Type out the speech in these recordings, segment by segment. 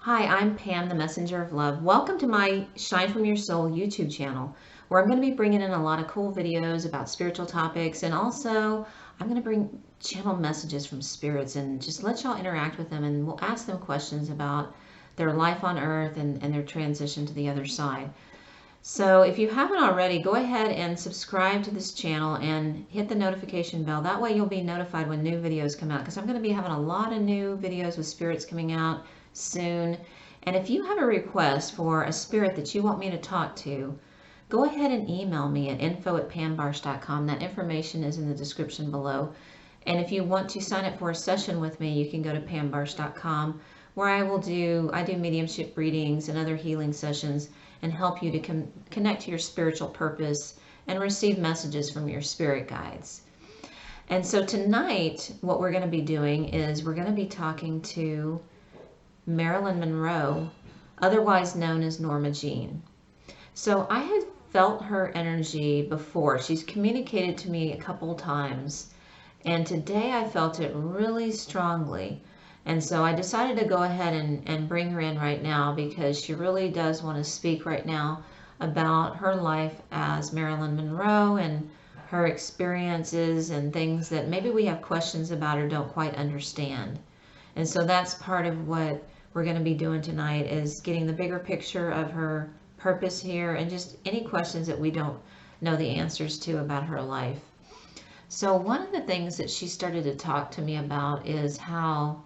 Hi, I'm Pam, the Messenger of Love. Welcome to my Shine From Your Soul YouTube channel, where I'm going to be bringing in a lot of cool videos about spiritual topics, and also I'm going to bring channel messages from spirits and just let y'all interact with them, and we'll ask them questions about their life on earth and their transition to the other side. So if you haven't already, go ahead and subscribe to this channel and hit the notification bell. That way you'll be notified when new videos come out, because I'm going to be having a lot of new videos with spirits coming out soon. And if you have a request for a spirit that you want me to talk to, go ahead and email me at info@pambarsh.com. That information is in the description below. And if you want to sign up for a session with me, you can go to pambarsh.com, where I do mediumship readings and other healing sessions and help you to connect to your spiritual purpose and receive messages from your spirit guides. And so tonight, what we're going to be doing is we're going to be talking to Marilyn Monroe, otherwise known as Norma Jean. So I had felt her energy before. She's communicated to me a couple times, and today I felt it really strongly. And so I decided to go ahead and bring her in right now, because she really does want to speak right now about her life as Marilyn Monroe and her experiences and things that maybe we have questions about or don't quite understand. And so that's part of what we're going to be doing tonight, is getting the bigger picture of her purpose here and just any questions that we don't know the answers to about her life. So one of the things that she started to talk to me about is how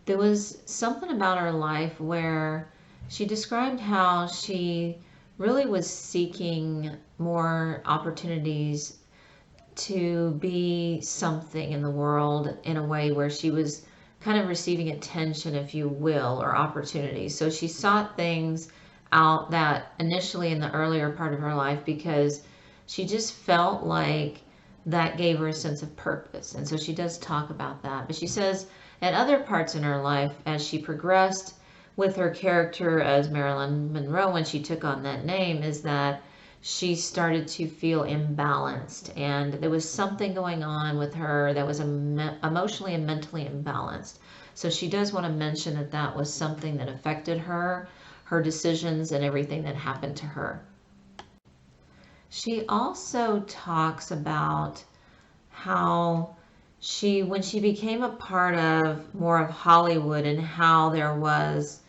there was something about her life where she described how she really was seeking more opportunities to be something in the world, in a way where she was kind of receiving attention, if you will, or opportunities. So she sought things out that initially in the earlier part of her life, because she just felt like that gave her a sense of purpose. And so she does talk about that. But she says at other parts in her life, as she progressed with her character as Marilyn Monroe, when she took on that name, is that she started to feel imbalanced, and there was something going on with her that was emotionally and mentally imbalanced. So she does want to mention that that was something that affected her decisions, and everything that happened to her. She also talks about how when she became a part of more of Hollywood, and how there was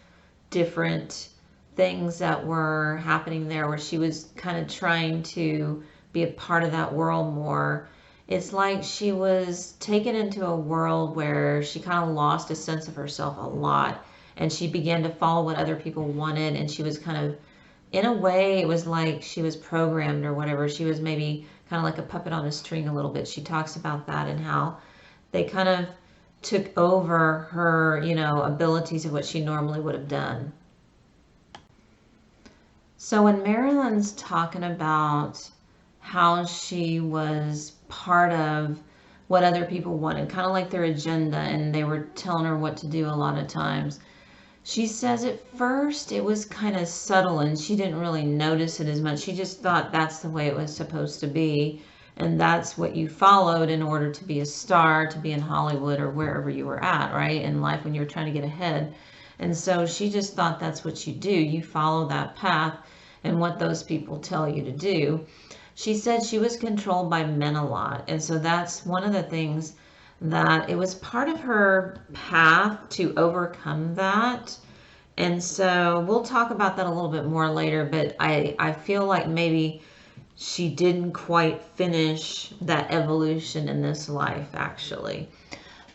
different things that were happening there, where she was kind of trying to be a part of that world more. It's like she was taken into a world where she kind of lost a sense of herself a lot, and she began to follow what other people wanted, and she was kind of, in a way, it was like she was programmed or whatever. She was maybe kind of like a puppet on a string a little bit. She talks about that, and how they kind of took over her, abilities of what she normally would have done. So when Marilyn's talking about how she was part of what other people wanted, kind of like their agenda, and they were telling her what to do a lot of times, she says at first it was kind of subtle and she didn't really notice it as much. She just thought that's the way it was supposed to be, and that's what you followed in order to be a star, to be in Hollywood or wherever you were at, right, in life when you were trying to get ahead. And so she just thought that's what you do. You follow that path and what those people tell you to do. She said she was controlled by men a lot. And so that's one of the things that it was part of her path to overcome that. And so we'll talk about that a little bit more later, but I feel like maybe she didn't quite finish that evolution in this life, actually.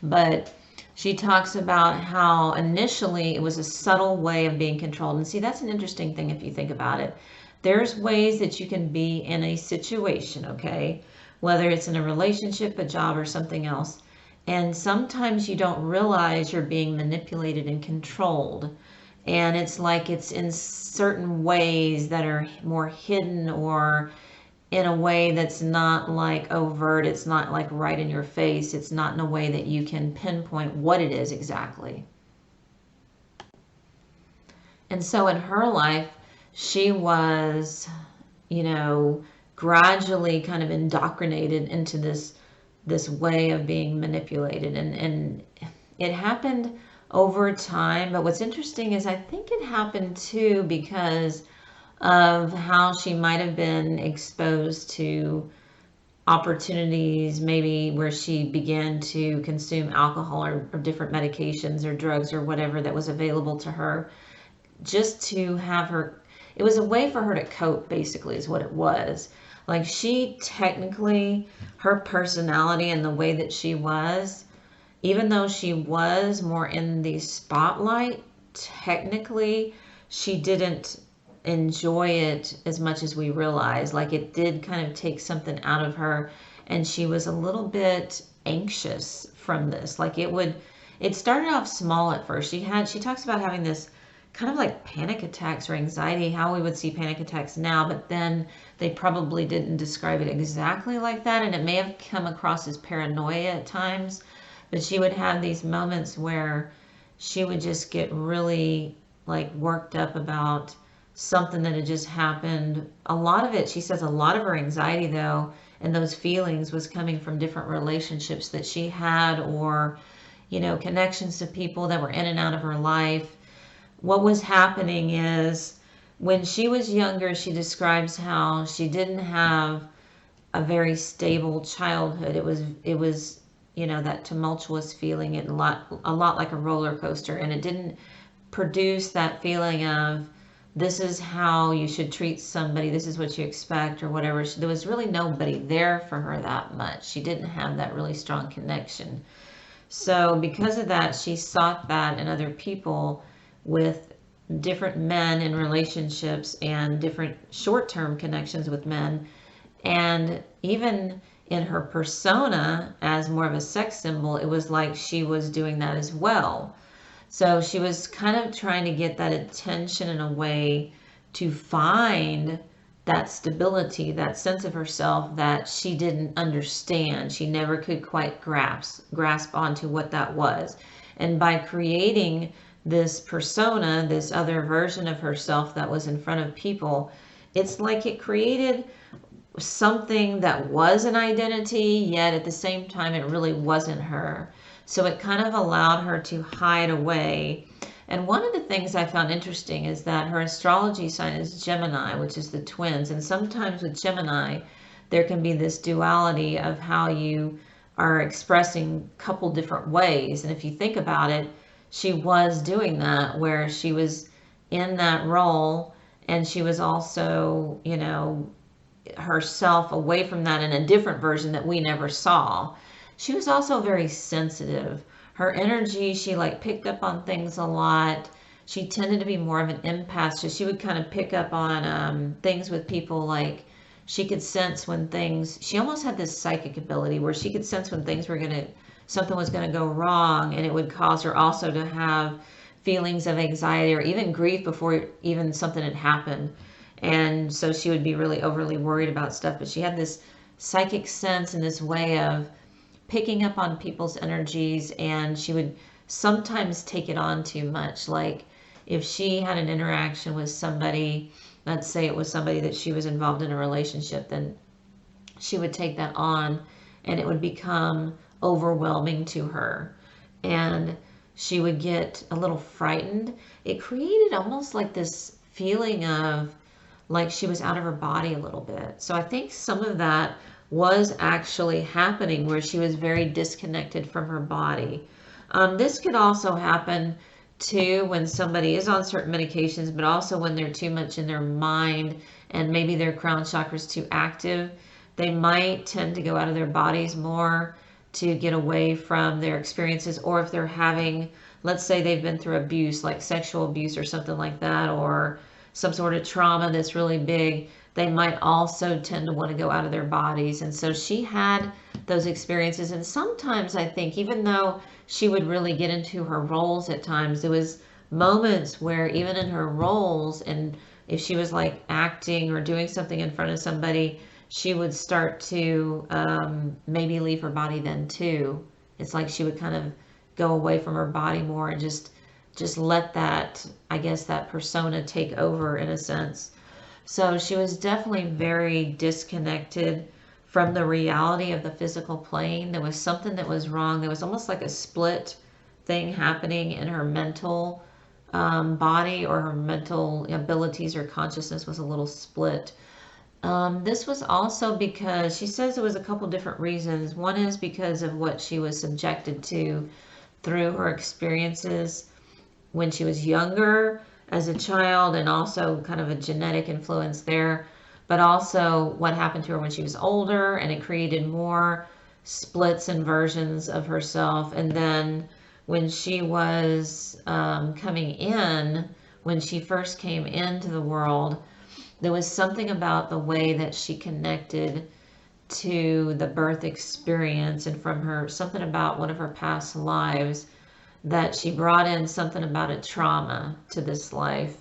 But she talks about how initially it was a subtle way of being controlled. And see, that's an interesting thing if you think about it. There's ways that you can be in a situation, okay? Whether it's in a relationship, a job, or something else. And sometimes you don't realize you're being manipulated and controlled. And it's like it's in certain ways that are more hidden, or in a way that's not like overt. It's not like right in your face. It's not in a way that you can pinpoint what it is exactly. And so in her life, she was, gradually kind of indoctrinated into this way of being manipulated. And it happened over time. But what's interesting is I think it happened too because of how she might have been exposed to opportunities, maybe where she began to consume alcohol or different medications or drugs or whatever that was available to her, just to have her, it was a way for her to cope, basically, is what it was. Like, she technically, her personality and the way that she was, even though she was more in the spotlight, technically, she didn't enjoy it as much as we realized. Like, it did kind of take something out of her, and she was a little bit anxious from this. Like, it started off small at first. She talks about having this kind of like panic attacks or anxiety, how we would see panic attacks now, but then they probably didn't describe it exactly like that, and it may have come across as paranoia at times. But she would have these moments where she would just get really like worked up about something that had just happened. A lot of it, she says, a lot of her anxiety though, and those feelings was coming from different relationships that she had, or, connections to people that were in and out of her life. What was happening is, when she was younger, she describes how she didn't have a very stable childhood. It was that tumultuous feeling, and a lot like a roller coaster, and it didn't produce that feeling of, this is how you should treat somebody, this is what you expect, or whatever. There was really nobody there for her that much. She didn't have that really strong connection. So because of that, she sought that in other people, with different men in relationships and different short-term connections with men. And even in her persona as more of a sex symbol, it was like she was doing that as well. So she was kind of trying to get that attention in a way to find that stability, that sense of herself that she didn't understand. She never could quite grasp onto what that was. And by creating this persona, this other version of herself that was in front of people, it's like it created something that was an identity, yet at the same time it really wasn't her. So it kind of allowed her to hide away. And one of the things I found interesting is that her astrology sign is Gemini, which is the twins. And sometimes with Gemini, there can be this duality of how you are expressing a couple different ways. And if you think about it, she was doing that, where she was in that role, and she was also, herself away from that in a different version that we never saw. She was also very sensitive. Her energy, she like picked up on things a lot. She tended to be more of an empath, so she would kind of pick up on things with people. Like, she could sense when things, she almost had this psychic ability where she could sense when things were something was going to go wrong, and it would cause her also to have feelings of anxiety or even grief before even something had happened. And so she would be really overly worried about stuff, but she had this psychic sense and this way of picking up on people's energies, and she would sometimes take it on too much. Like, if she had an interaction with somebody, let's say it was somebody that she was involved in a relationship, then she would take that on, and it would become overwhelming to her, and she would get a little frightened. It created almost like this feeling of like she was out of her body a little bit. So I think some of that was actually happening, where she was very disconnected from her body. This could also happen too when somebody is on certain medications, but also when they're too much in their mind and maybe their crown chakra is too active. They might tend to go out of their bodies more to get away from their experiences, or if they're having, let's say they've been through abuse, like sexual abuse or something like that, or some sort of trauma that's really big, they might also tend to want to go out of their bodies. And so she had those experiences. And sometimes I think, even though she would really get into her roles at times, there was moments where even in her roles, and if she was like acting or doing something in front of somebody, she would start to maybe leave her body then too. It's like she would kind of go away from her body more and just let that, I guess, that persona take over in a sense. So she was definitely very disconnected from the reality of the physical plane. There was something that was wrong. There was almost like a split thing happening in her mental body, or her mental abilities or consciousness was a little split. This was also because she says it was a couple different reasons. One is because of what she was subjected to through her experiences when she was younger as a child, and also kind of a genetic influence there, but also what happened to her when she was older, and it created more splits and versions of herself. And then when she was coming in, when she first came into the world, there was something about the way that she connected to the birth experience, and from her, something about one of her past lives, that she brought in something about a trauma to this life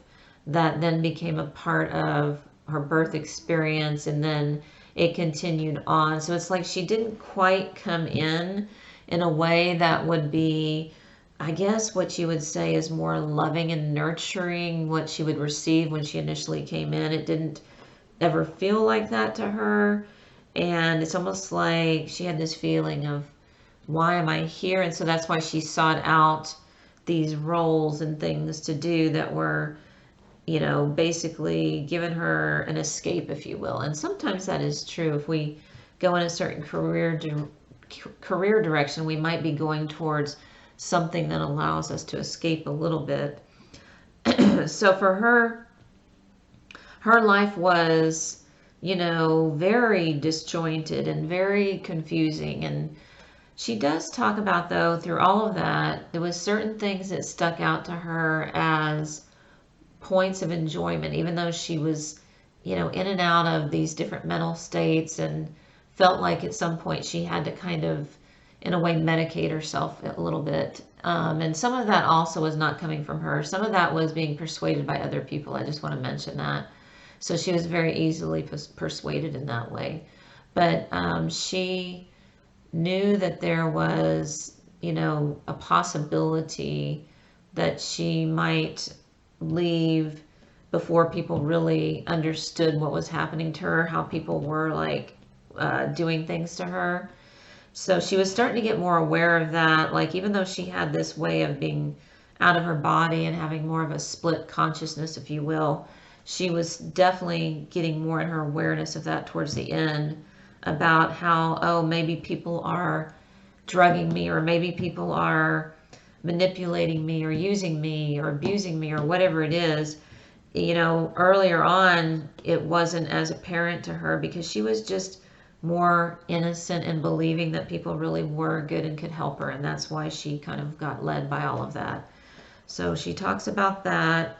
that then became a part of her birth experience, and then it continued on. So it's like she didn't quite come in a way that would be, I guess what you would say is more loving and nurturing what she would receive when she initially came in. It didn't ever feel like that to her. And it's almost like she had this feeling of, why am I here? And so that's why she sought out these roles and things to do that were, basically giving her an escape, if you will. And sometimes that is true. If we go in a certain career direction, we might be going towards something that allows us to escape a little bit. So for her life was, very disjointed and very confusing. And she does talk about, though, through all of that, there was certain things that stuck out to her as points of enjoyment, even though she was, in and out of these different mental states, and felt like at some point she had to kind of, in a way, medicate herself a little bit. And some of that also was not coming from her. Some of that was being persuaded by other people. I just want to mention that. So she was very easily persuaded in that way. But she knew that there was, a possibility that she might leave before people really understood what was happening to her, how people were like doing things to her. So she was starting to get more aware of that. Like, even though she had this way of being out of her body and having more of a split consciousness, if you will, she was definitely getting more in her awareness of that towards the end, about how, oh, maybe people are drugging me, or maybe people are manipulating me, or using me, or abusing me, or whatever it is. Earlier on, it wasn't as apparent to her because she was just more innocent and believing that people really were good and could help her. And that's why she kind of got led by all of that. So she talks about that.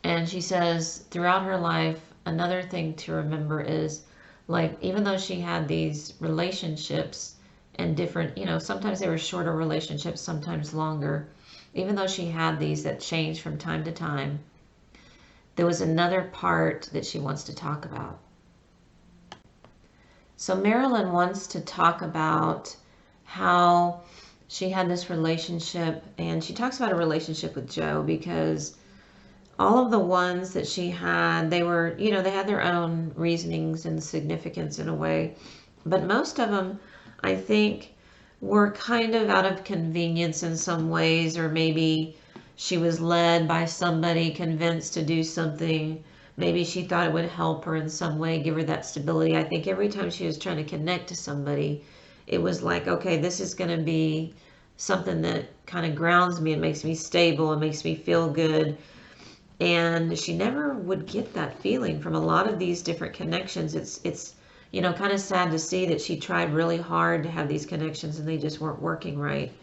And she says throughout her life, another thing to remember is, like, even though she had these relationships and different, sometimes they were shorter relationships, sometimes longer, even though she had these that changed from time to time, there was another part that she wants to talk about. So Marilyn wants to talk about how she had this relationship, and she talks about a relationship with Joe, because all of the ones that she had, they were, they had their own reasonings and significance in a way, but most of them, I think, were kind of out of convenience in some ways, or maybe she was led by somebody, convinced to do something. Maybe she thought it would help her in some way, give her that stability. I think every time she was trying to connect to somebody, it was like, okay, this is going to be something that kind of grounds me and makes me stable and makes me feel good. And she never would get that feeling from a lot of these different connections. It's kind of sad to see that she tried really hard to have these connections and they just weren't working right.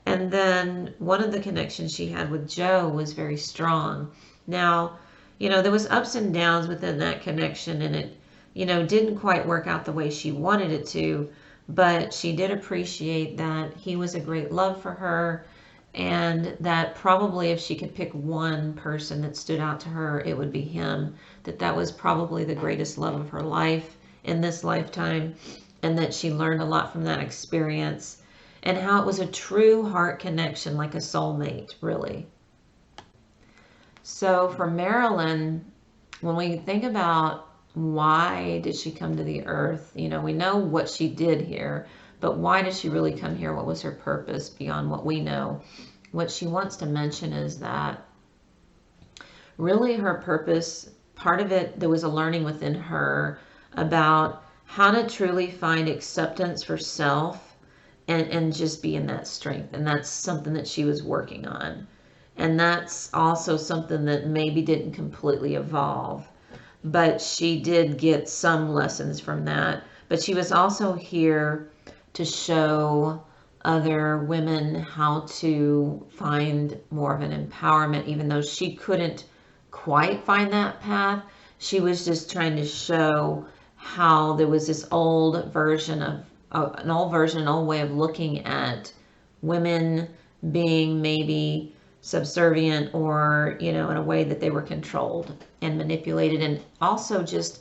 And then one of the connections she had with Joe was very strong. Now, there was ups and downs within that connection, and it, didn't quite work out the way she wanted it to, but she did appreciate that he was a great love for her, and that probably if she could pick one person that stood out to her, it would be him, that was probably the greatest love of her life in this lifetime, and that she learned a lot from that experience, and how it was a true heart connection, like a soulmate, really. So for Marilyn, when we think about why did she come to the earth, we know what she did here, But why did she really come here? What was her purpose beyond what we know? What she wants to mention is that really her purpose, part of it, there was a learning within her about how to truly find acceptance for self and just be in that strength. And that's something that she was working on. And that's also something that maybe didn't completely evolve, but she did get some lessons from that. But she was also here to show other women how to find more of an empowerment, even though she couldn't quite find that path. She was just trying to show how there was this old version of an old way of looking at women being maybe subservient, or in a way that they were controlled and manipulated, and also just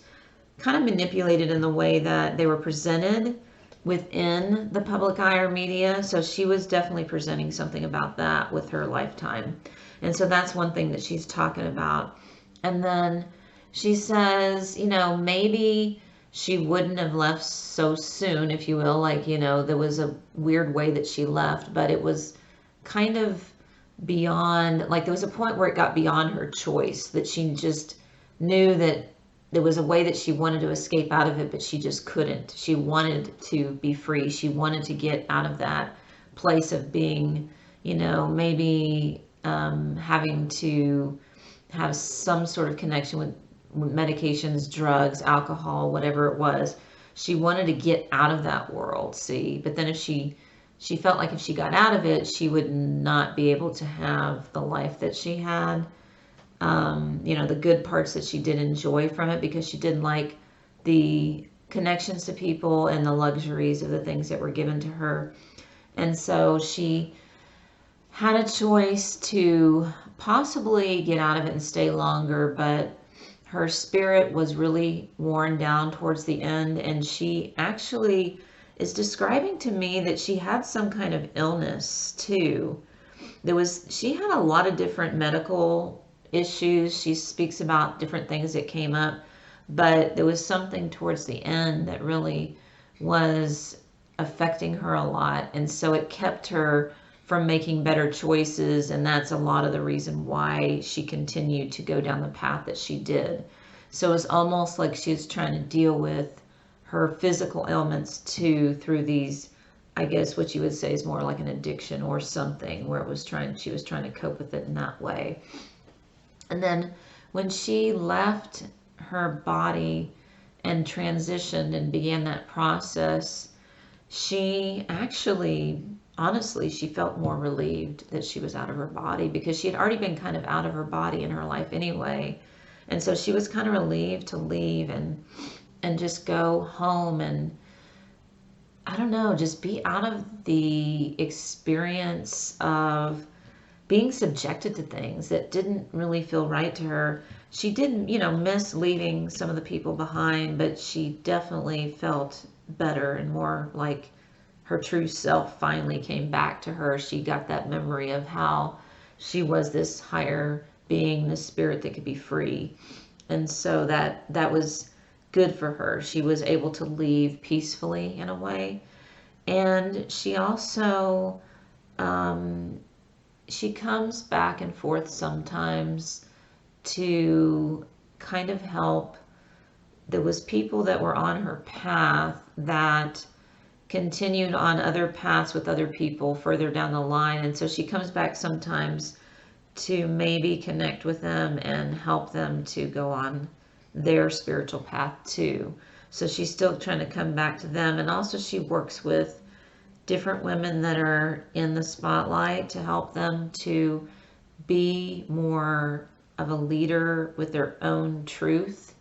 kind of manipulated in the way that they were presented within the public eye or media. So she was definitely presenting something about that with her lifetime. And so that's one thing that she's talking about. And then she says, maybe she wouldn't have left so soon, if you will. Like, there was a weird way that she left, but it was kind of beyond, like there was a point where it got beyond her choice, that she just knew that there was a way that she wanted to escape out of it, but she just couldn't. She wanted to be free. She wanted to get out of that place of being, maybe having to have some sort of connection with medications, drugs, alcohol, whatever it was. She wanted to get out of that world, see? But then if she felt like if she got out of it, she would not be able to have the life that she had. The good parts that she did enjoy from it, because she didn't like the connections to people and the luxuries of the things that were given to her. And so she had a choice to possibly get out of it and stay longer, but her spirit was really worn down towards the end, and she actually is describing to me that she had some kind of illness too. She had a lot of different medical issues. She speaks about different things that came up, but there was something towards the end that really was affecting her a lot, and so it kept her from making better choices, and that's a lot of the reason why she continued to go down the path that she did. So it's almost like she was trying to deal with her physical ailments too, through these, I guess what you would say is more like an addiction or something, where she was trying to cope with it in that way. And then when she left her body and transitioned and began that process, she actually, honestly, she felt more relieved that she was out of her body, because she had already been kind of out of her body in her life anyway. And so she was kind of relieved to leave and just go home and, I don't know, just be out of the experience of being subjected to things that didn't really feel right to her. She didn't, miss leaving some of the people behind, but she definitely felt better and more like her true self finally came back to her. She got that memory of how she was this higher being, the spirit that could be free. And so that was good for her. She was able to leave peacefully in a way. And she also, she comes back and forth sometimes to kind of help. There was people that were on her path that continued on other paths with other people further down the line. And so she comes back sometimes to maybe connect with them and help them to go on their spiritual path too. So she's still trying to come back to them. And also she works with different women that are in the spotlight to help them to be more of a leader with their own truth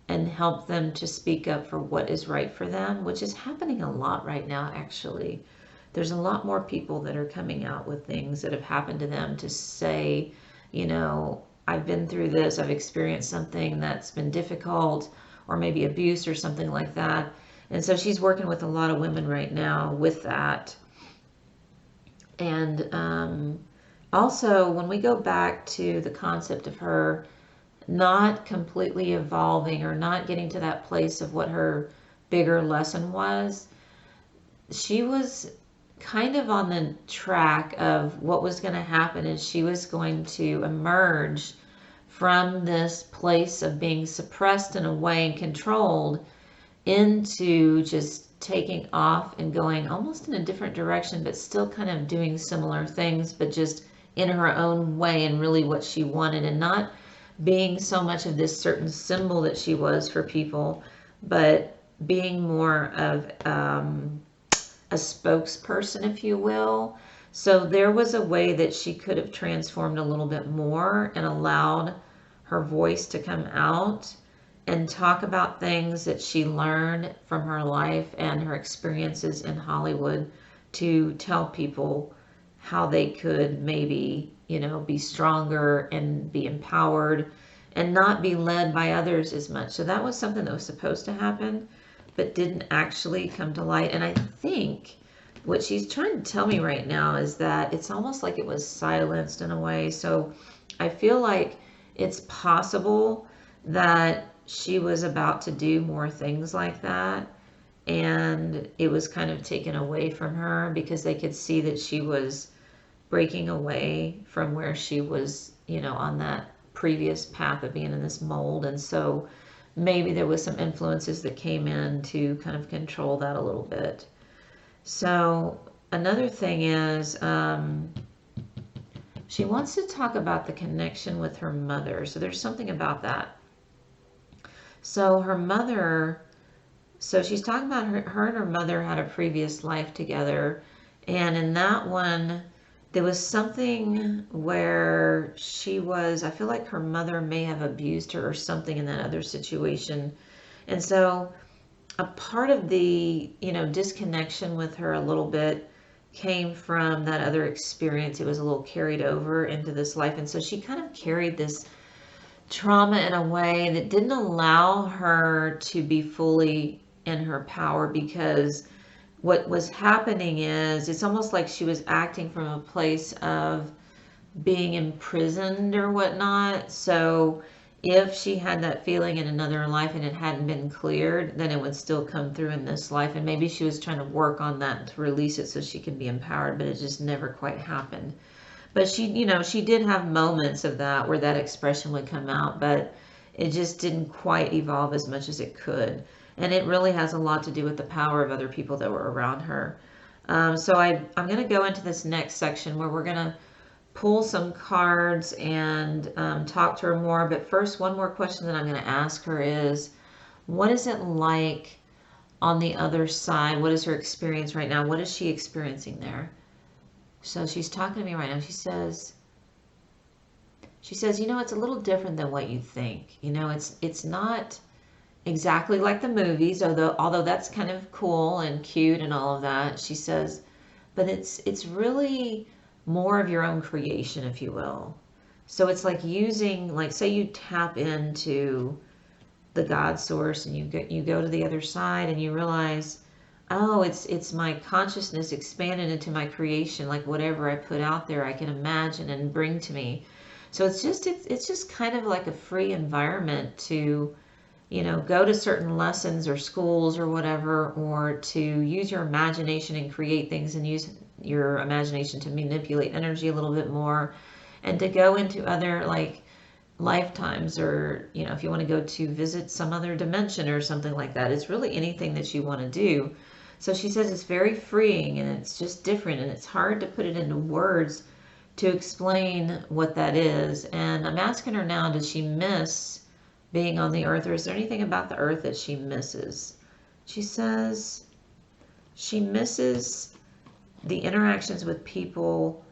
and help them to speak up for what is right for them, which is happening a lot right now, actually. There's a lot more people that are coming out with things that have happened to them to say, I've been through this, I've experienced something that's been difficult, or maybe abuse or something like that. And so she's working with a lot of women right now with that. And also, when we go back to the concept of her not completely evolving or not getting to that place of what her bigger lesson was, she was kind of on the track of what was going to happen, is she was going to emerge from this place of being suppressed in a way and controlled into just taking off and going almost in a different direction, but still kind of doing similar things, but just in her own way and really what she wanted, and not being so much of this certain symbol that she was for people, but being more of a spokesperson, if you will. So there was a way that she could have transformed a little bit more and allowed her voice to come out and talk about things that she learned from her life and her experiences in Hollywood, to tell people how they could maybe, be stronger and be empowered and not be led by others as much. So that was something that was supposed to happen, but didn't actually come to light. And I think what she's trying to tell me right now is that it's almost like it was silenced in a way. So I feel like it's possible that she was about to do more things like that, and it was kind of taken away from her because they could see that she was breaking away from where she was, on that previous path of being in this mold. And so maybe there was some influences that came in to kind of control that a little bit. So another thing is, she wants to talk about the connection with her mother. So there's something about that. So her mother, so she's talking about her and her mother had a previous life together. And in that one, there was something where she was, I feel like her mother may have abused her or something in that other situation. And so a part of the, disconnection with her a little bit came from that other experience. It was a little carried over into this life. And so she kind of carried this trauma in a way that didn't allow her to be fully in her power, because what was happening is it's almost like she was acting from a place of being imprisoned or whatnot. So if she had that feeling in another life and it hadn't been cleared, then it would still come through in this life. And maybe she was trying to work on that to release it so she could be empowered, but it just never quite happened. But she did have moments of that where that expression would come out, but it just didn't quite evolve as much as it could. And it really has a lot to do with the power of other people that were around her. So I'm going to go into this next section where we're going to pull some cards and talk to her more. But first, one more question that I'm going to ask her is, what is it like on the other side? What is her experience right now? What is she experiencing there? So she's talking to me right now. She says, it's a little different than what you think. It's not exactly like the movies, although that's kind of cool and cute and all of that. She says, but it's really more of your own creation, if you will. So it's like using, like, say you tap into the God source and you go to the other side and you realize, oh, it's my consciousness expanded into my creation. Like whatever I put out there, I can imagine and bring to me. So it's just kind of like a free environment to, go to certain lessons or schools or whatever, or to use your imagination and create things and use your imagination to manipulate energy a little bit more, and to go into other like lifetimes, or if you want to go to visit some other dimension or something like that. It's really anything that you want to do. So she says it's very freeing and it's just different, and it's hard to put it into words to explain what that is. And I'm asking her now, does she miss being on the earth, or is there anything about the earth that she misses? She says she misses the interactions with people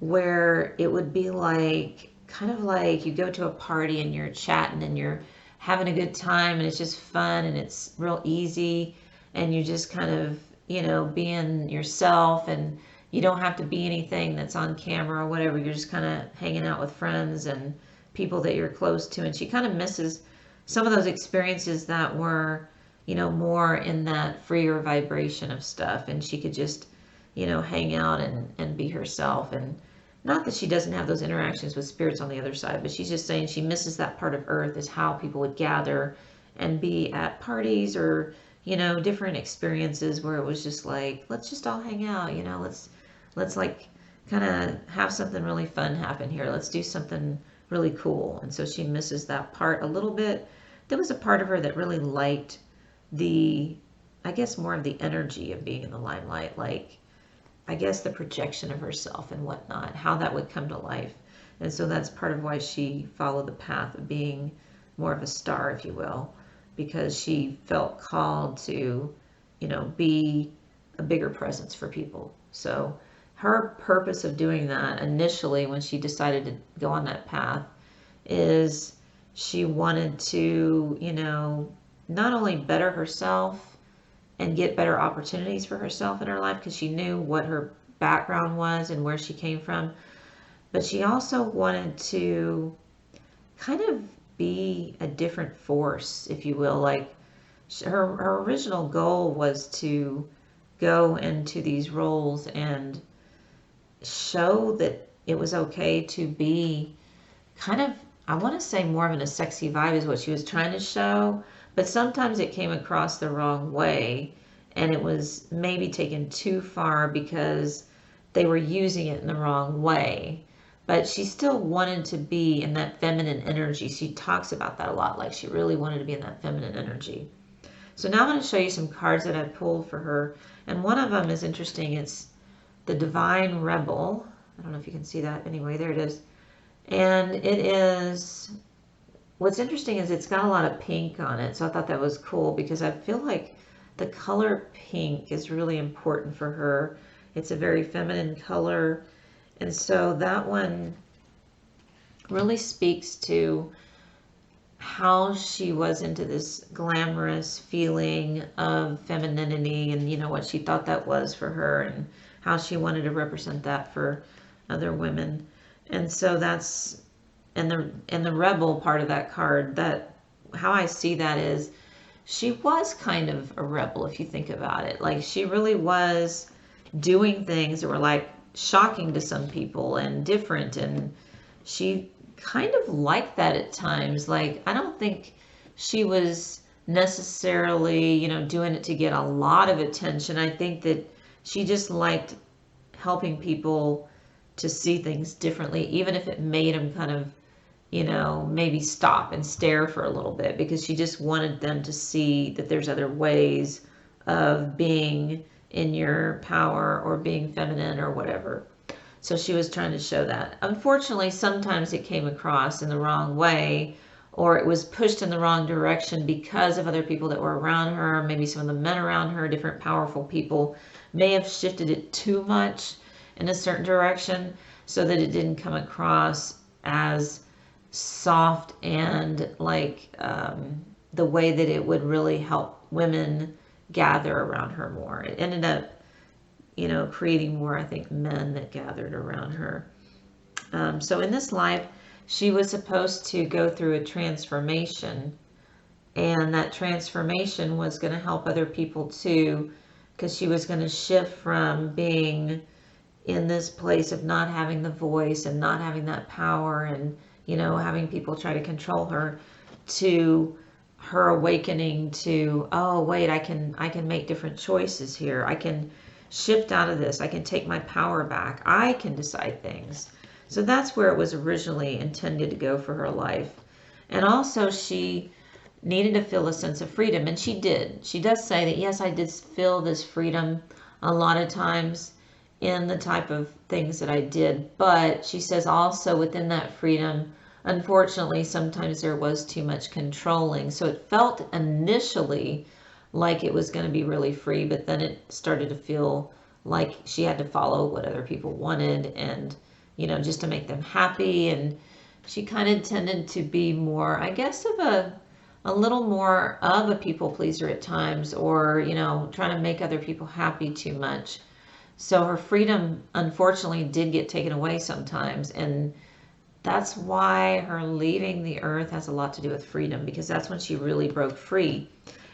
where it would be like, kind of like you go to a party and you're chatting and you're having a good time and it's just fun and it's real easy and you just kind of, being yourself, and you don't have to be anything that's on camera or whatever. You're just kind of hanging out with friends and people that you're close to. And she kind of misses some of those experiences that were, more in that freer vibration of stuff. And she could just, hang out and be herself. And not that she doesn't have those interactions with spirits on the other side, but she's just saying she misses that part of Earth, is how people would gather and be at parties or you know, different experiences where it was just like, let's just all hang out, you know, let's like kind of have something really fun happen here. Let's do something really cool. And so she misses that part a little bit. There was a part of her that really liked the, I guess, more of the energy of being in the limelight, like, I guess, the projection of herself and whatnot, how that would come to life. And so that's part of why she followed the path of being more of a star, if you will, because she felt called to, you know, be a bigger presence for people. So her purpose of doing that initially, when she decided to go on that path, is she wanted to, you know, not only better herself and get better opportunities for herself in her life, because she knew what her background was and where she came from, but she also wanted to kind of be a different force, if you will. Like, her original goal was to go into these roles and show that it was okay to be kind of, I want to say, more of in a sexy vibe is what she was trying to show, but sometimes it came across the wrong way, and it was maybe taken too far because they were using it in the wrong way. But she still wanted to be in that feminine energy. She talks about that a lot, like she really wanted to be in that feminine energy. So now I'm going to show you some cards that I pulled for her, and one of them is interesting. It's the Divine Rebel. I don't know if you can see that. Anyway, there it is. And it is, what's interesting is it's got a lot of pink on it. So I thought that was cool because I feel like the color pink is really important for her. It's a very feminine color. And so that one really speaks to how she was into this glamorous feeling of femininity, and, you know, what she thought that was for her, and how she wanted to represent that for other women. And so that's, and the rebel part of that card, that how I see that is she was kind of a rebel, if you think about it. Like, she really was doing things that were like shocking to some people and different, and she kind of liked that at times. Like, I don't think she was necessarily, you know, doing it to get a lot of attention. I think that she just liked helping people to see things differently, even if it made them kind of, you know, maybe stop and stare for a little bit, because she just wanted them to see that there's other ways of being in your power or being feminine or whatever. So she was trying to show that. Unfortunately, sometimes it came across in the wrong way, or it was pushed in the wrong direction because of other people that were around her. Maybe some of the men around her, different powerful people, may have shifted it too much in a certain direction so that it didn't come across as soft and like the way that it would really help women gather around her more. It ended up, you know, creating more, I think, men that gathered around her. So in this life, she was supposed to go through a transformation, and that transformation was going to help other people too, because she was going to shift from being in this place of not having the voice and not having that power, and, you know, having people try to control her, to her awakening to, oh wait, I can make different choices here. I can shift out of this. I can take my power back. I can decide things. So that's where it was originally intended to go for her life. And also, she needed to feel a sense of freedom, and she did. She does say that, yes, I did feel this freedom a lot of times in the type of things that I did, but she says also within that freedom, unfortunately, sometimes there was too much controlling. So it felt initially like it was going to be really free, but then it started to feel like she had to follow what other people wanted, and, you know, just to make them happy. And she kind of tended to be more, I guess, of a little more of a people pleaser at times, or, you know, trying to make other people happy too much. So her freedom, unfortunately, did get taken away sometimes, and that's why her leaving the earth has a lot to do with freedom, because that's when she really broke free.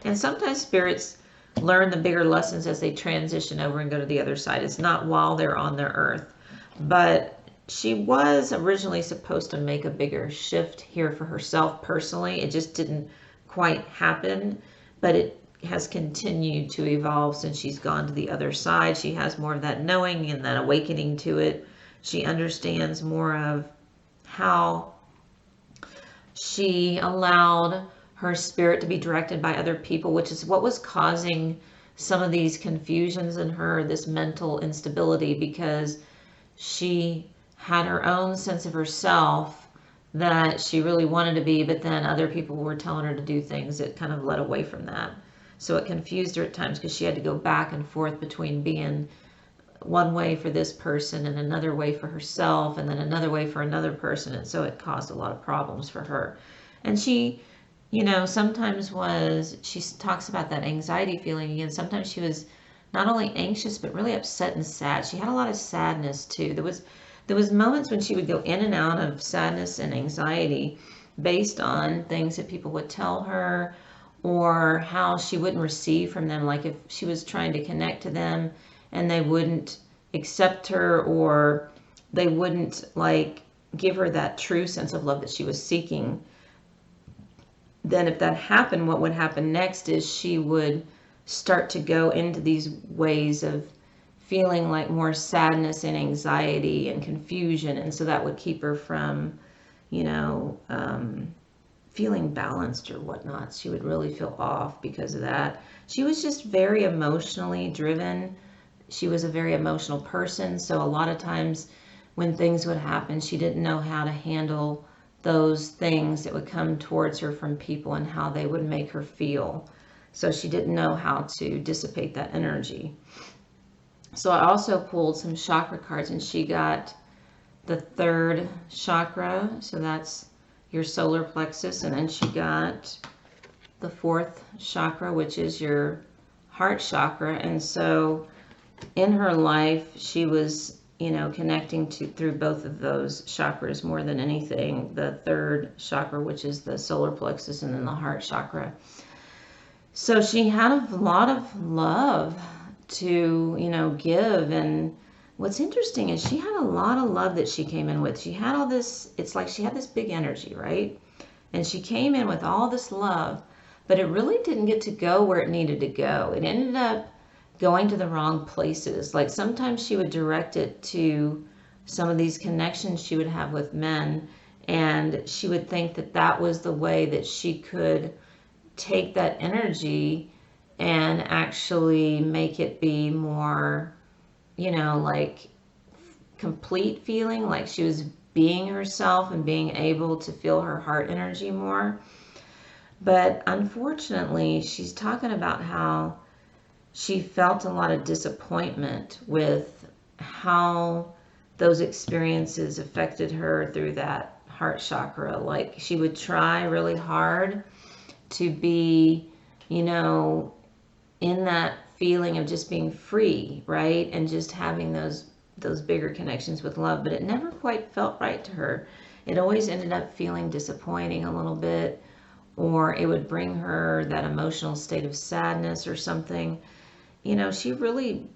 And sometimes spirits learn the bigger lessons as they transition over and go to the other side. It's not while they're on their earth. But she was originally supposed to make a bigger shift here for herself personally. It just didn't quite happen. But it has continued to evolve since she's gone to the other side. She has more of that knowing and that awakening to it. She understands more of how she allowed her spirit to be directed by other people, which is what was causing some of these confusions in her, this mental instability, because she had her own sense of herself that she really wanted to be, but then other people were telling her to do things that kind of led away from that. So it confused her at times because she had to go back and forth between being one way for this person and another way for herself and then another way for another person. And so it caused a lot of problems for her. And she, sometimes she talks about that anxiety feeling again. Sometimes she was not only anxious, but really upset and sad. She had a lot of sadness too. There was moments when she would go in and out of sadness and anxiety based on things that people would tell her or how she wouldn't receive from them. Like if she was trying to connect to them and they wouldn't accept her, or they wouldn't give her that true sense of love that she was seeking. Then if that happened, what would happen next is she would start to go into these ways of feeling like more sadness and anxiety and confusion. And so that would keep her from, feeling balanced or whatnot. She would really feel off because of that. She was just very emotionally driven. She was a very emotional person. So a lot of times when things would happen, she didn't know how to handle those things that would come towards her from people and how they would make her feel. So she didn't know how to dissipate that energy. So I also pulled some chakra cards, and she got the third chakra. So that's your solar plexus. And then she got the fourth chakra, which is your heart chakra. And so in her life, she was, connecting through both of those chakras more than anything. The third chakra, which is the solar plexus, and then the heart chakra. So she had a lot of love to, give. And what's interesting is she had a lot of love that she came in with. She had all this, it's like she had this big energy, right? And she came in with all this love, but it really didn't get to go where it needed to go. It ended up going to the wrong places. Like sometimes she would direct it to some of these connections she would have with men, and she would think that that was the way that she could take that energy and actually make it be more, complete feeling, like she was being herself and being able to feel her heart energy more. But unfortunately, she's talking about how she felt a lot of disappointment with how those experiences affected her through that heart chakra. Like she would try really hard to be, in that feeling of just being free, right? And just having those bigger connections with love, but it never quite felt right to her. It always ended up feeling disappointing a little bit, or it would bring her that emotional state of sadness or something. She really,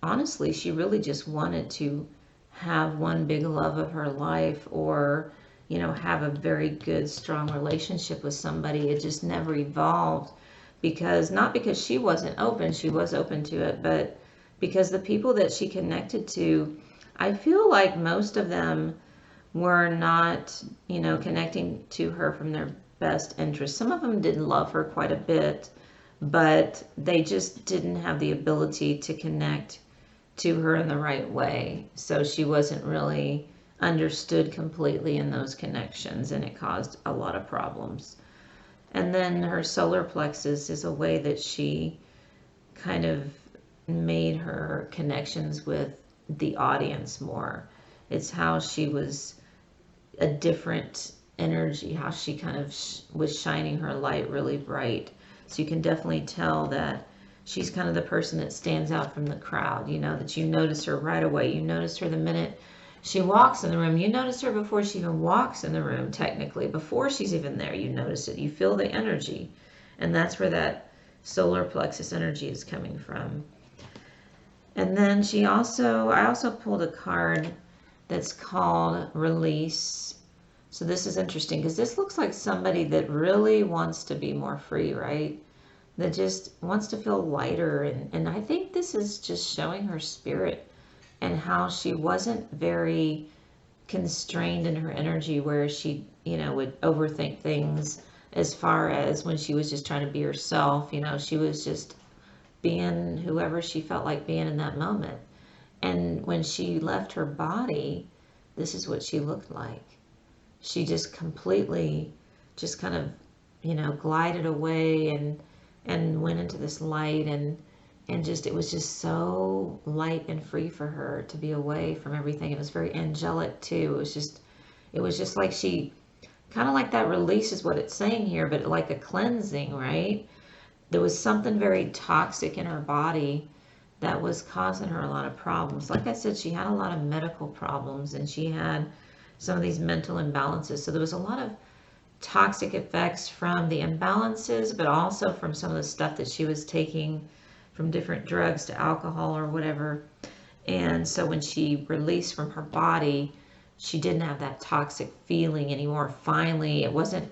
honestly, she really just wanted to have one big love of her life, or, have a very good, strong relationship with somebody. It just never evolved not because she wasn't open, she was open to it, but because the people that she connected to, I feel like most of them were not, connecting to her from their best interest. Some of them did love her quite a bit, but they just didn't have the ability to connect to her in the right way. So she wasn't really understood completely in those connections, and it caused a lot of problems. And then her solar plexus is a way that she kind of made her connections with the audience more. It's how she was a different energy, how she kind of was shining her light really bright. So you can definitely tell that she's kind of the person that stands out from the crowd, that you notice her right away. You notice her the minute she walks in the room. You notice her before she even walks in the room, technically. Before she's even there, you notice it. You feel the energy. And that's where that solar plexus energy is coming from. And then I also pulled a card that's called Release. So this is interesting because this looks like somebody that really wants to be more free, right? that just wants to feel lighter. And I think this is just showing her spirit and how she wasn't very constrained in her energy, where she, would overthink things as far as when she was just trying to be herself. She was just being whoever she felt like being in that moment. And when she left her body, this is what she looked like. She just completely just kind of, glided away and went into this light, and just it was just so light and free for her to be away from everything. It was very angelic too. It was just like she kind of like that release is what it's saying here, but like a cleansing, right? There was something very toxic in her body that was causing her a lot of problems. Like I said, she had a lot of medical problems, and she had some of these mental imbalances. So there was a lot of toxic effects from the imbalances, but also from some of the stuff that she was taking, from different drugs to alcohol or whatever. And so when she released from her body, she didn't have that toxic feeling anymore. Finally, it wasn't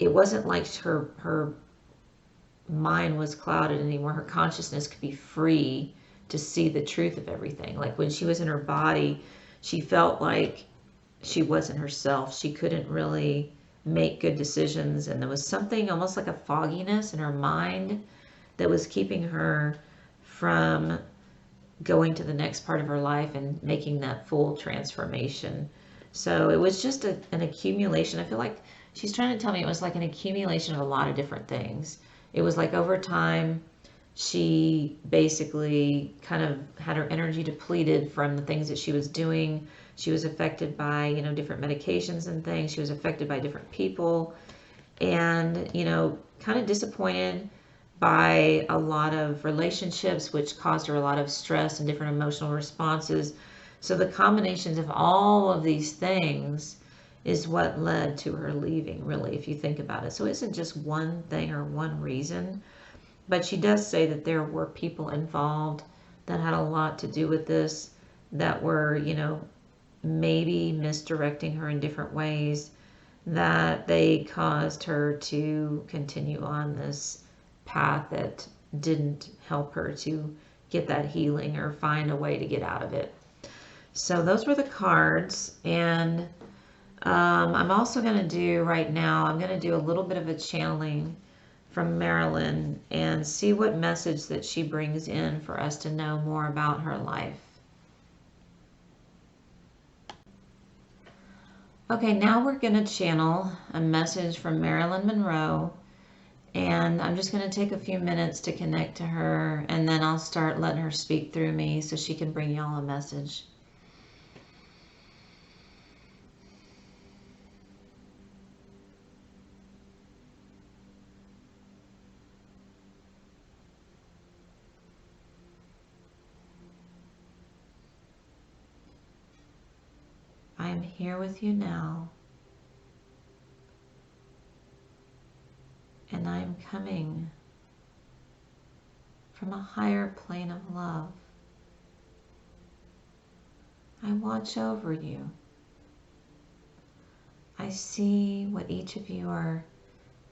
like her mind was clouded anymore. Her consciousness could be free to see the truth of everything. Like when she was in her body, she felt like she wasn't herself. She couldn't really make good decisions, and there was something almost like a fogginess in her mind that was keeping her from going to the next part of her life and making that full transformation. So it was just an accumulation. I feel like she's trying to tell me it was like an accumulation of a lot of different things. It was like over time, she basically kind of had her energy depleted from the things that she was doing. She was affected by, different medications and things. She was affected by different people, and, kind of disappointed by a lot of relationships, which caused her a lot of stress and different emotional responses. So the combinations of all of these things is what led to her leaving, really, if you think about it. So it isn't just one thing or one reason, but she does say that there were people involved that had a lot to do with this, that were, maybe misdirecting her in different ways, that they caused her to continue on this path that didn't help her to get that healing or find a way to get out of it. So those were the cards. And I'm also going to do right now, I'm going to do a little bit of a channeling from Marilyn and see what message that she brings in for us to know more about her life. Okay, now we're going to channel a message from Marilyn Monroe, and I'm just going to take a few minutes to connect to her, and then I'll start letting her speak through me so she can bring y'all a message. I am here with you now, and I am coming from a higher plane of love. I watch over you. I see what each of you are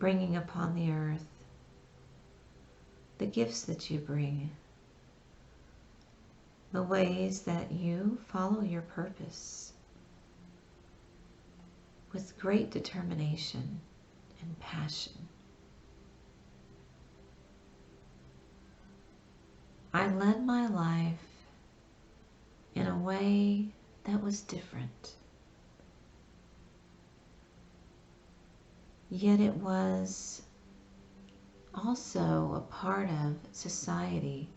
bringing upon the earth, the gifts that you bring, the ways that you follow your purpose with great determination and passion. I led my life in a way that was different, yet it was also a part of society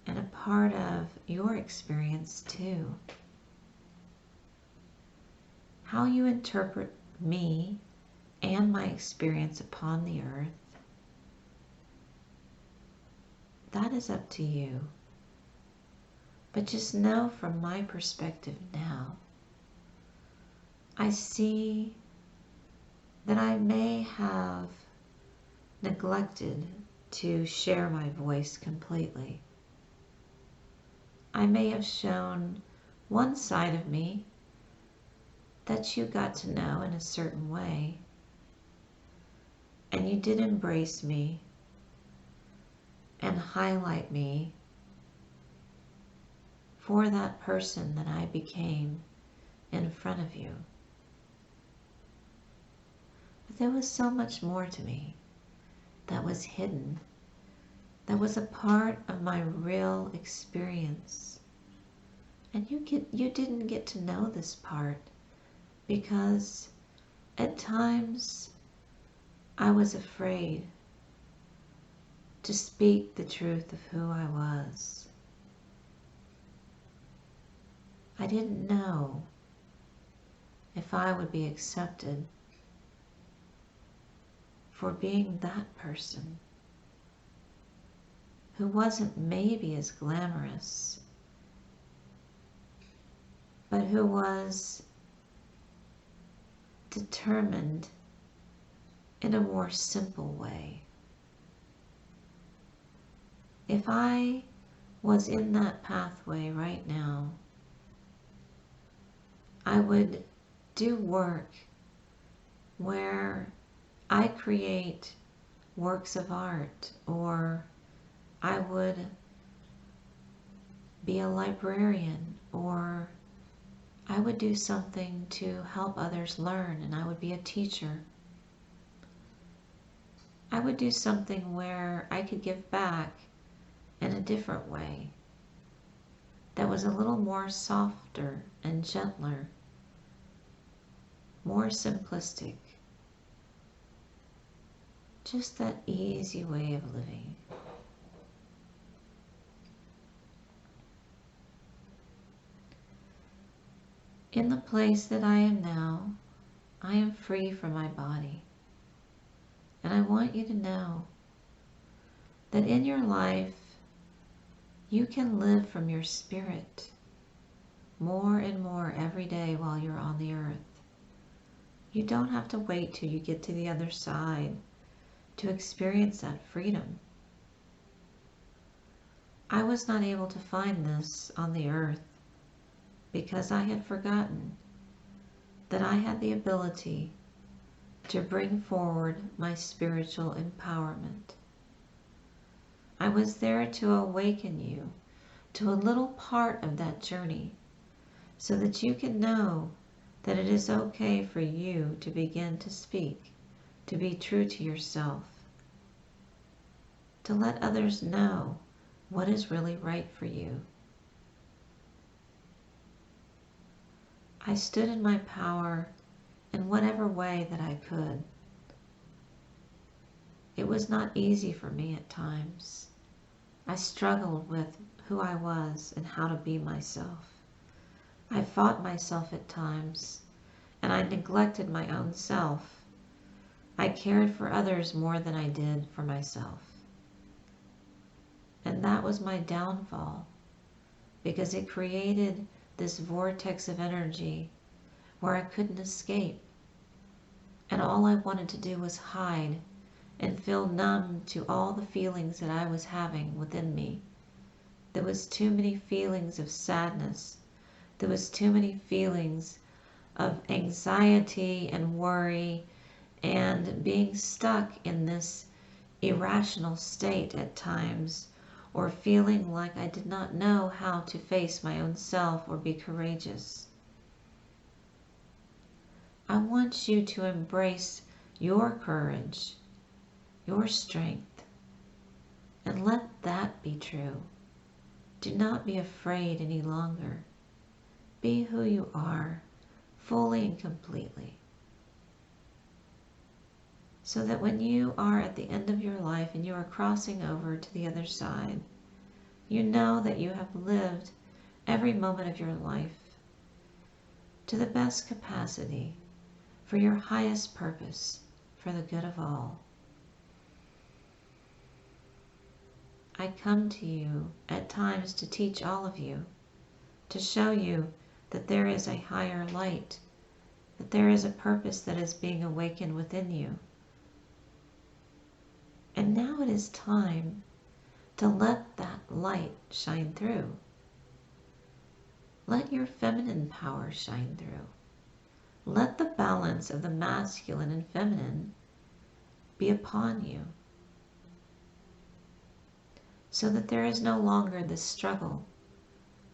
and a part of your experience too. How you interpret me and my experience upon the earth, that is up to you. But just know from my perspective now, I see that I may have neglected to share my voice completely. I may have shown one side of me that you got to know in a certain way, And you did embrace me and highlight me for that person that I became in front of you. But there was so much more to me that was hidden, that was a part of my real experience. And you didn't get to know this part because at times I was afraid to speak the truth of who I was. I didn't know if I would be accepted for being that person who wasn't maybe as glamorous, but who was determined in a more simple way. If I was in that pathway right now, I would do work where I create works of art, or I would be a librarian, or I would do something to help others learn, and I would be a teacher. I would do something where I could give back in a different way that was a little more softer and gentler, more simplistic. Just that easy way of living. In the place that I am now, I am free from my body. And I want you to know that in your life, you can live from your spirit more and more every day while you're on the earth. You don't have to wait till you get to the other side to experience that freedom. I was not able to find this on the earth because I had forgotten that I had the ability to bring forward my spiritual empowerment. I was there to awaken you to a little part of that journey so that you can know that it is okay for you to begin to speak, to be true to yourself, to let others know what is really right for you. I stood in my power in whatever way that I could. It was not easy for me at times. I struggled with who I was and how to be myself. I fought myself at times, and I neglected my own self. I cared for others more than I did for myself. And that was my downfall, because it created this vortex of energy where I couldn't escape. And all I wanted to do was hide and feel numb to all the feelings that I was having within me. There was too many feelings of sadness. There was too many feelings of anxiety and worry and being stuck in this irrational state at times, or feeling like I did not know how to face my own self or be courageous. I want you to embrace your courage, your strength, and let that be true. Do not be afraid any longer. Be who you are, fully and completely. So that when you are at the end of your life and you are crossing over to the other side, you know that you have lived every moment of your life to the best capacity, for your highest purpose, for the good of all. I come to you at times to teach all of you, to show you that there is a higher light, that there is a purpose that is being awakened within you. And now it is time to let that light shine through. Let your feminine power shine through. Let the balance of the masculine and feminine be upon you, so that there is no longer this struggle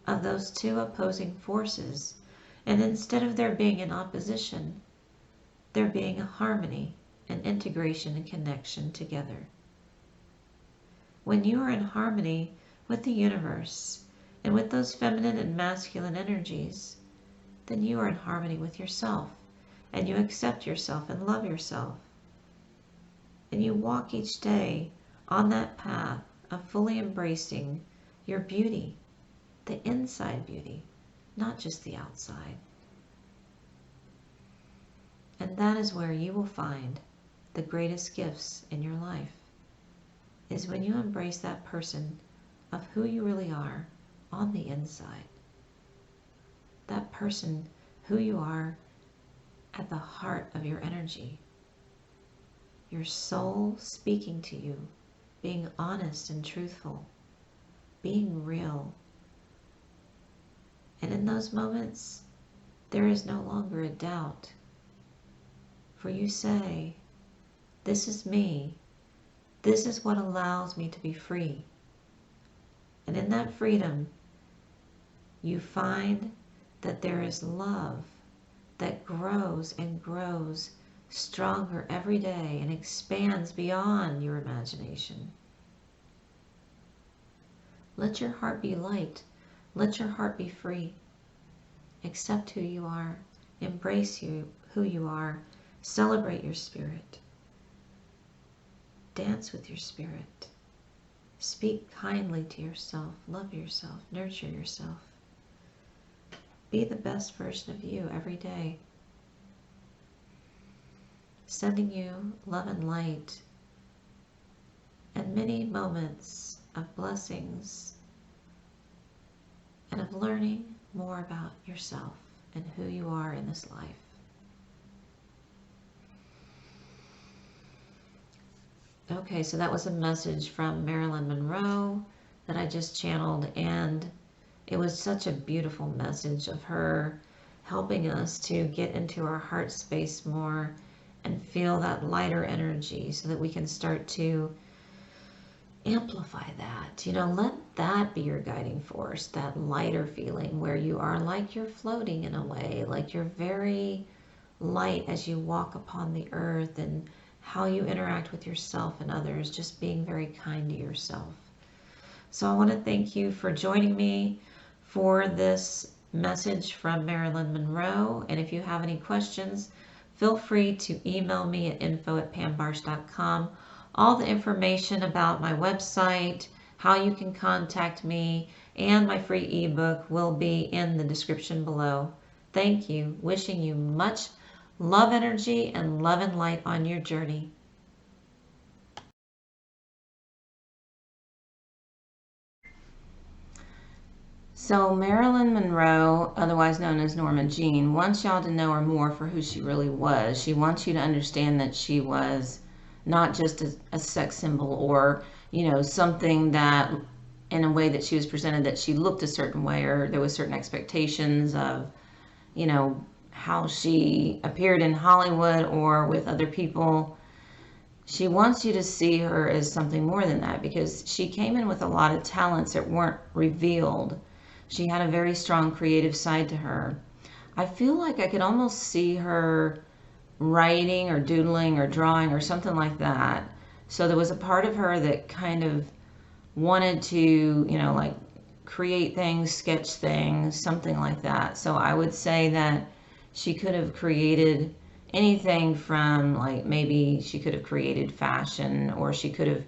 of those two opposing forces, and instead of there being an opposition, there being a harmony, an integration and connection together. When you are in harmony with the universe and with those feminine and masculine energies, then you are in harmony with yourself, and you accept yourself and love yourself. And you walk each day on that path of fully embracing your beauty, the inside beauty, not just the outside. And that is where you will find the greatest gifts in your life, is when you embrace that person of who you really are on the inside. That person who you are at the heart of your energy. Your soul speaking to you, being honest and truthful, being real. And in those moments, there is no longer a doubt. For you say, this is me. This is what allows me to be free. And in that freedom, you find that there is love that grows and grows stronger every day and expands beyond your imagination. Let your heart be light. Let your heart be free. Accept who you are. Embrace who you are. Celebrate your spirit. Dance with your spirit. Speak kindly to yourself. Love yourself. Nurture yourself. Be the best version of you every day. Sending you love and light and many moments of blessings and of learning more about yourself and who you are in this life. Okay, so that was a message from Marilyn Monroe that I just channeled, and it was such a beautiful message of her helping us to get into our heart space more and feel that lighter energy so that we can start to amplify that. Let that be your guiding force, that lighter feeling where you are like you're floating in a way, like you're very light as you walk upon the earth, and how you interact with yourself and others, just being very kind to yourself. So I want to thank you for joining me for this message from Marilyn Monroe. And if you have any questions, feel free to email me at info@pambarsh.com. All the information about my website, how you can contact me, and my free ebook will be in the description below. Thank you. Wishing you much love, energy, and love and light on your journey. So Marilyn Monroe, otherwise known as Norma Jean, wants y'all to know her more for who she really was. She wants you to understand that she was not just a sex symbol or, something that in a way that she was presented, that she looked a certain way or there was certain expectations of, how she appeared in Hollywood or with other people. She wants you to see her as something more than that, because she came in with a lot of talents that weren't revealed. She had a very strong creative side to her. I feel like I could almost see her writing or doodling or drawing or something like that. So there was a part of her that kind of wanted to, like create things, sketch things, something like that. So I would say that she could have created anything from, like, maybe she could have created fashion, or she could have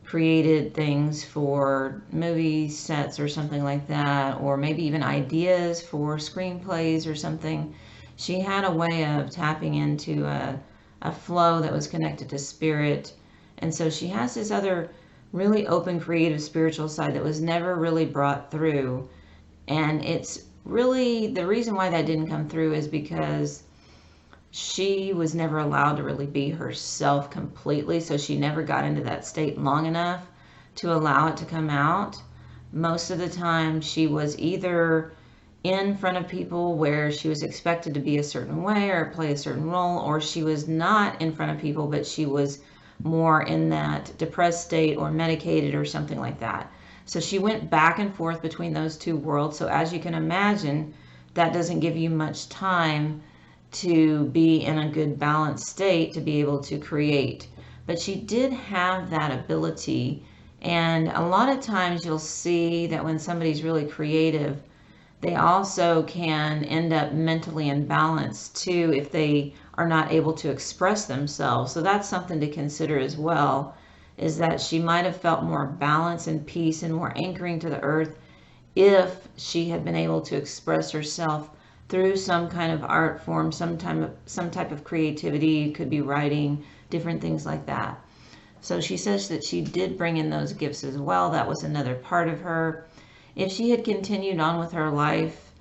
created things for movie sets or something like that, or maybe even ideas for screenplays or something. She had a way of tapping into a flow that was connected to spirit. And so she has this other really open, creative, spiritual side that was never really brought through. And it's really, the reason why that didn't come through is because she was never allowed to really be herself completely. So she never got into that state long enough to allow it to come out. Most of the time she was either in front of people where she was expected to be a certain way or play a certain role, or she was not in front of people, but she was more in that depressed state or medicated or something like that. So she went back and forth between those two worlds. So as you can imagine, that doesn't give you much time to be in a good balanced state to be able to create. But she did have that ability. And a lot of times you'll see that when somebody's really creative, they also can end up mentally imbalanced too if they are not able to express themselves. So that's something to consider as well, is that she might have felt more balance and peace and more anchoring to the earth if she had been able to express herself through some kind of art form, some type of creativity. Could be writing, different things like that. So she says that she did bring in those gifts as well. That was another part of her. If she had continued on with her life,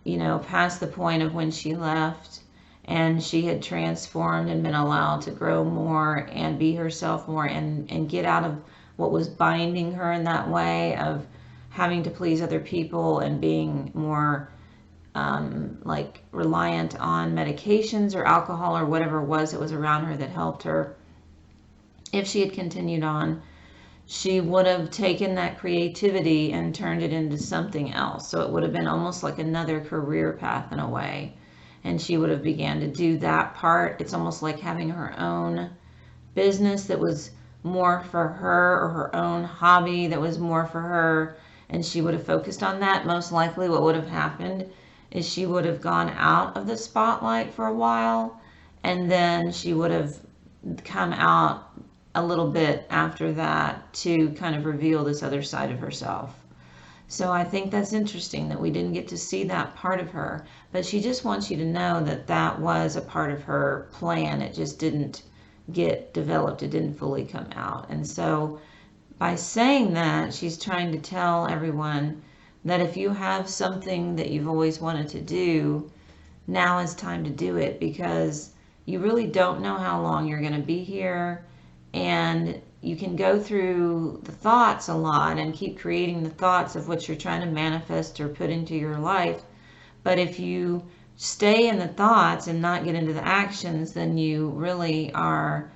past the point of when she left, and she had transformed and been allowed to grow more and be herself more and get out of what was binding her in that way of having to please other people and being more like reliant on medications or alcohol or whatever it was that was around her that helped her. If she had continued on, she would have taken that creativity and turned it into something else. So it would have been almost like another career path in a way. And she would have began to do that part. It's almost like having her own business that was more for her, or her own hobby that was more for her. And she would have focused on that. Most likely what would have happened is she would have gone out of the spotlight for a while, and then she would have come out a little bit after that to kind of reveal this other side of herself. So I think that's interesting that we didn't get to see that part of her, but she just wants you to know that that was a part of her plan. It just didn't get developed. It didn't fully come out. And so by saying that, she's trying to tell everyone that if you have something that you've always wanted to do, now is time to do it, because you really don't know how long you're going to be here. And you can go through the thoughts a lot and keep creating the thoughts of what you're trying to manifest or put into your life. But if you stay in the thoughts and not get into the actions, then you really are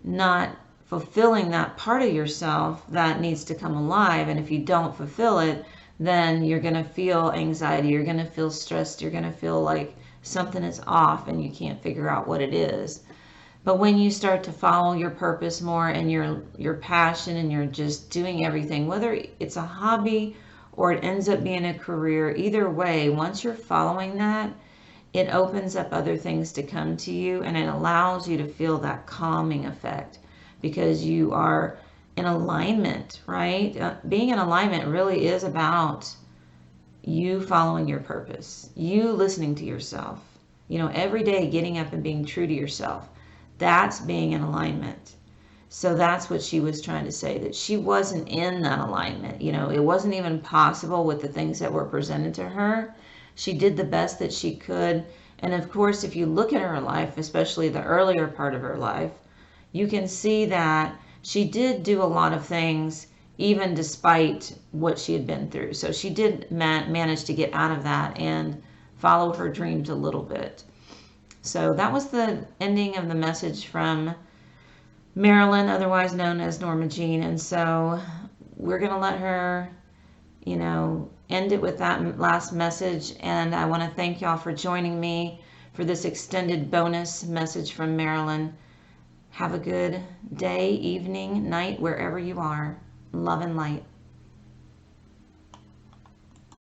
not fulfilling that part of yourself that needs to come alive. And if you don't fulfill it, then you're going to feel anxiety, you're going to feel stressed, you're going to feel like something is off and you can't figure out what it is. But when you start to follow your purpose more and your passion, and you're just doing everything, whether it's a hobby or it ends up being a career, either way, once you're following that, it opens up other things to come to you, and it allows you to feel that calming effect because you are in alignment, right? Being in alignment really is about you following your purpose, you listening to yourself, every day getting up and being true to yourself. That's being in alignment. So that's what she was trying to say, that she wasn't in that alignment. It wasn't even possible with the things that were presented to her. She did the best that she could. And of course, if you look at her life, especially the earlier part of her life, you can see that she did do a lot of things even despite what she had been through. So she did manage to get out of that and follow her dreams a little bit. So that was the ending of the message from Marilyn, otherwise known as Norma Jean. And so we're going to let her, end it with that last message. And I want to thank y'all for joining me for this extended bonus message from Marilyn. Have a good day, evening, night, wherever you are. Love and light.